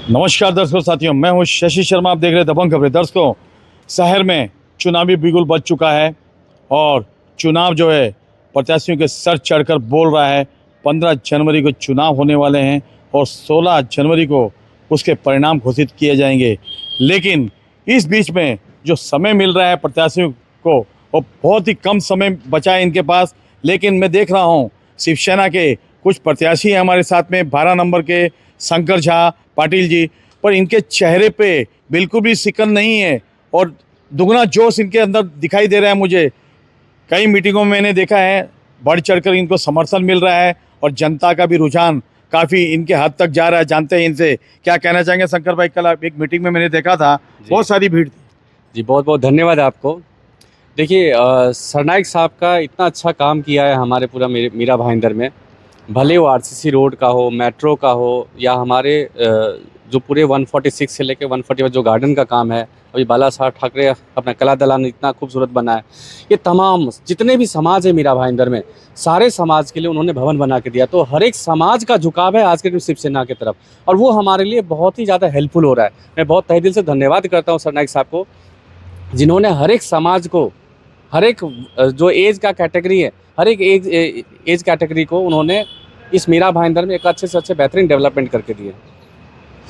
नमस्कार दर्शकों साथियों, मैं हूं शशि शर्मा। आप देख रहे हैं दबंग खबरें। दर्शकों, शहर में चुनावी बिगुल बज चुका है और चुनाव जो है प्रत्याशियों के सर चढ़कर बोल रहा है। 15 जनवरी को चुनाव होने वाले हैं और 16 जनवरी को उसके परिणाम घोषित किए जाएंगे। लेकिन इस बीच में जो समय मिल रहा है प्रत्याशियों को, वो बहुत ही कम समय बचा है इनके पास। लेकिन मैं देख रहा हूँ शिवसेना के कुछ प्रत्याशी हैं हमारे साथ में, 12 नंबर के शंकर झा पाटिल जी, पर इनके चेहरे पे बिल्कुल भी सिकन नहीं है और दुगना जोश इनके अंदर दिखाई दे रहा है। मुझे कई मीटिंगों में मैंने देखा है, बढ़ चढ़कर इनको समर्थन मिल रहा है और जनता का भी रुझान काफ़ी इनके हद तक जा रहा है। जानते हैं इनसे क्या कहना चाहेंगे। शंकर भाई, कल एक मीटिंग में मैंने देखा था, बहुत सारी भीड़ थी। जी, बहुत बहुत धन्यवाद आपको। देखिए, सरनाइक साहब का इतना अच्छा काम किया है हमारे पूरा मीरा भाईंदर में, भले वो आरसीसी रोड का हो, मेट्रो का हो, या हमारे जो पूरे 146 से लेकर 141 जो गार्डन का काम है, अभी बाला साहब ठाकरे अपना कला दलान इतना खूबसूरत बना है। ये तमाम जितने भी समाज है मीरा भाईंदर में, सारे समाज के लिए उन्होंने भवन बना के दिया। तो हर एक समाज का झुकाव है आज के दिन शिवसेना की तरफ, और वो हमारे लिए बहुत ही ज़्यादा हेल्पफुल हो रहा है। मैं बहुत तहे दिल से धन्यवाद करता हूँ सरनाइक साहब को, जिन्होंने हर एक समाज को, हर एक जो एज का कैटेगरी है, हर एक एज कैटेगरी को उन्होंने इस मीरा भाईंदर में एक अच्छे से अच्छे बेहतरीन डेवलपमेंट करके दिए।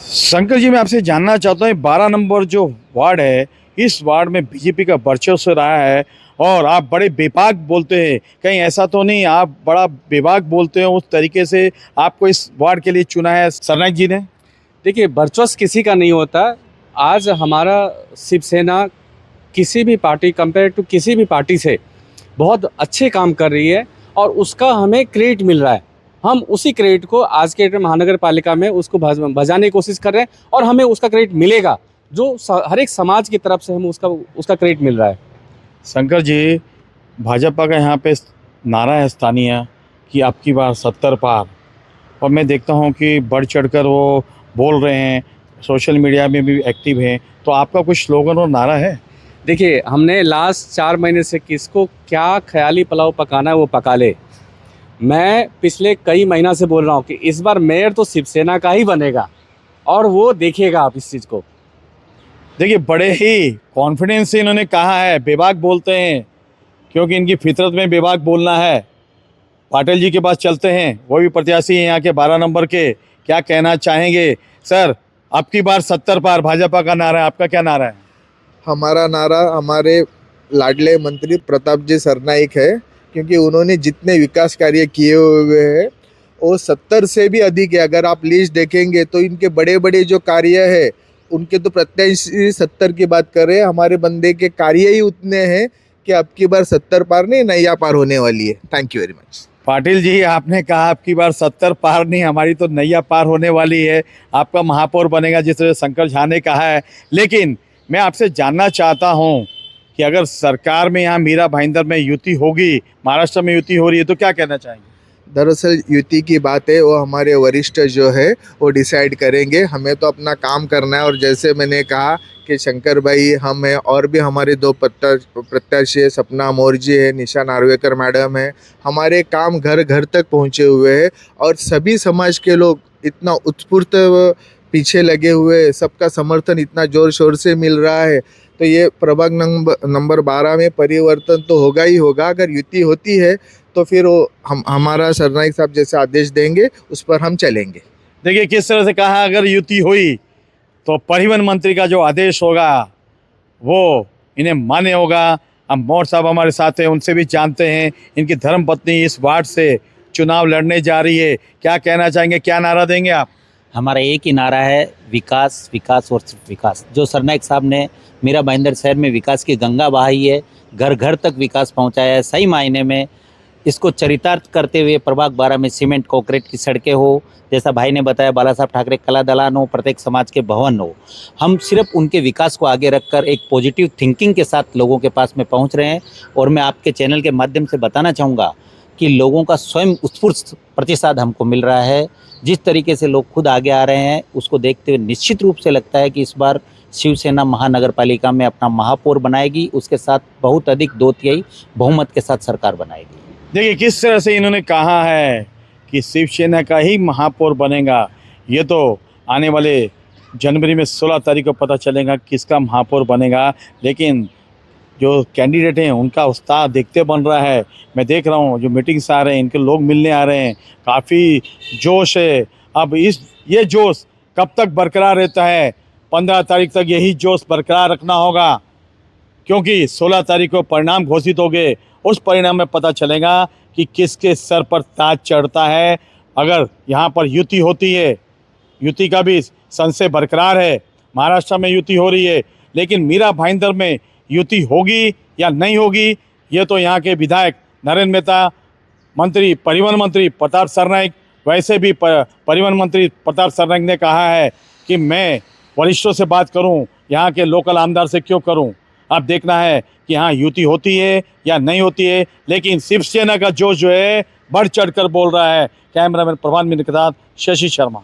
शंकर जी, मैं आपसे जानना चाहता हूँ, 12 नंबर जो वार्ड है, इस वार्ड में बीजेपी का वर्चस्व रहा है और आप बड़े बेबाक बोलते हैं। कहीं ऐसा तो नहीं आप बड़ा बेबाक बोलते हैं, उस तरीके से आपको इस वार्ड के लिए चुना है सरनाइक जी ने? देखिए, वर्चस्व किसी का नहीं होता। आज हमारा शिवसेना किसी भी पार्टी कंपेयर टू किसी भी पार्टी से बहुत अच्छे काम कर रही है और उसका हमें क्रेडिट मिल रहा है। हम उसी क्रेडिट को आज के महानगर पालिका में उसको बजाने की कोशिश कर रहे हैं और हमें उसका क्रेडिट मिलेगा, जो हर एक समाज की तरफ से हमें उसका क्रेडिट मिल रहा है। शंकर जी, भाजपा का यहाँ पे नारा है स्थानीय कि अब की बार 70 पार, और मैं देखता हूँ कि बढ़ चढ़कर वो बोल रहे हैं, सोशल मीडिया में भी एक्टिव हैं। तो आपका कुछ स्लोगन और नारा है? देखिए, हमने लास्ट 4 महीने से किसको क्या ख्याली पुलाव पकाना है वो पका ले। मैं पिछले कई महीना से बोल रहा हूँ कि इस बार मेयर तो शिवसेना का ही बनेगा, और वो देखिएगा आप इस चीज़ को। देखिए, बड़े ही कॉन्फिडेंस से इन्होंने कहा है, बेबाक बोलते हैं क्योंकि इनकी फितरत में बेबाक बोलना है। पाटिल जी के पास चलते हैं, वो भी प्रत्याशी हैं यहाँ के 12 नंबर के। क्या कहना चाहेंगे सर? अब की बार 70 पार भाजपा का नारा है, आपका क्या नारा है? हमारा नारा हमारे लाडले मंत्री प्रताप जी सरनाइक है, क्योंकि उन्होंने जितने विकास कार्य किए हुए हैं वो 70 से भी अधिक है। अगर आप लिस्ट देखेंगे तो इनके बड़े बड़े जो कार्य है उनके तो प्रत्याशी 70 की बात कर रहे हैं। हमारे बंदे के कार्य ही उतने हैं कि अब की बार 70 पार नहीं, नैया पार होने वाली है। Thank you very much. Patil ji, आपने कहा अब की बार 70 पार नहीं, हमारी तो नैया पार होने वाली है। आपका महापौर बनेगा, जिस तरह शंकर झा ने कहा है। लेकिन मैं आपसे जानना चाहता हूं कि अगर सरकार में यहाँ मीरा भाईंदर में युति होगी, महाराष्ट्र में युति हो रही है, तो क्या कहना चाहेंगे? दरअसल युति की बात है वो हमारे वरिष्ठ जो है वो डिसाइड करेंगे। हमें तो अपना काम करना है, और जैसे मैंने कहा कि शंकर भाई हम हैं, और भी हमारे 2 प्रत्याशी है, सपना मोर जी है, निशा नार्वेकर मैडम है। हमारे काम घर घर तक पहुँचे हुए हैं और सभी समाज के लोग इतना उत्स्फूर्त पीछे लगे हुए, सबका समर्थन इतना ज़ोर शोर से मिल रहा है। तो ये प्रभाग नंबर 12 में परिवर्तन तो होगा ही होगा। अगर युति होती है तो फिर वो हमारा सरनाइक साहब जैसे आदेश देंगे उस पर हम चलेंगे। देखिए किस तरह से कहा, अगर युति हुई तो परिवहन मंत्री का जो आदेश होगा वो इन्हें मान्य होगा। हम मोर साहब हमारे साथ हैं, उनसे भी जानते हैं। इनकी धर्मपत्नी इस वार्ड से चुनाव लड़ने जा रही है, क्या कहना चाहेंगे, क्या नारा देंगे आप? हमारा एक ही नारा है, विकास विकास और सिर्फ विकास। जो सरनाइक साहब ने मीरा भाईंदर शहर में विकास की गंगा बहाई है, घर घर तक विकास पहुंचाया है, सही मायने में इसको चरितार्थ करते हुए प्रभाग 12 में सीमेंट कंक्रीट की सड़कें हो, जैसा भाई ने बताया बाला साहब ठाकरे कला दलान हो, प्रत्येक समाज के भवन हो। हम सिर्फ उनके विकास को आगे रखकर एक पॉजिटिव थिंकिंग के साथ लोगों के पास में पहुंच रहे हैं। और मैं आपके चैनल के माध्यम से बताना चाहूँगा कि लोगों का स्वयं उत्स्फूर्त प्रतिसाद हमको मिल रहा है। जिस तरीके से लोग खुद आगे आ रहे हैं उसको देखते हुए निश्चित रूप से लगता है कि इस बार शिवसेना महानगर पालिका में अपना महापौर बनाएगी, उसके साथ बहुत अधिक 2/3 बहुमत के साथ सरकार बनाएगी। देखिए किस तरह से इन्होंने कहा है कि शिवसेना का ही महापौर बनेगा। ये तो आने वाले जनवरी में 16 तारीख को पता चलेगा किसका महापौर बनेगा। लेकिन जो कैंडिडेट हैं उनका उत्साह देखते बन रहा है। मैं देख रहा हूँ जो मीटिंग्स आ रहे हैं, इनके लोग मिलने आ रहे हैं, काफ़ी जोश है। अब ये जोश कब तक बरकरार रहता है? 15 तारीख तक यही जोश बरकरार रखना होगा, क्योंकि 16 तारीख को परिणाम घोषित हो गए। उस परिणाम में पता चलेगा कि किसके सर पर ताज चढ़ता है। अगर यहाँ पर युति होती है, युति का भी संशय बरकरार है। महाराष्ट्र में युति हो रही है, लेकिन मीरा भाईंदर में युति होगी या नहीं होगी, ये तो यहाँ के विधायक नरेंद्र मेहता, मंत्री परिवहन मंत्री प्रताप सरनाइक, वैसे भी परिवहन मंत्री प्रताप सरनाइक ने कहा है कि मैं वरिष्ठों से बात करूं, यहाँ के लोकल आमदार से क्यों करूं। अब देखना है कि यहाँ युति होती है या नहीं होती है। लेकिन शिवसेना का जोश जो है बढ़ चढ़ कर बोल रहा है। कैमरामैन प्रभान मिश्र के साथ शशि शर्मा।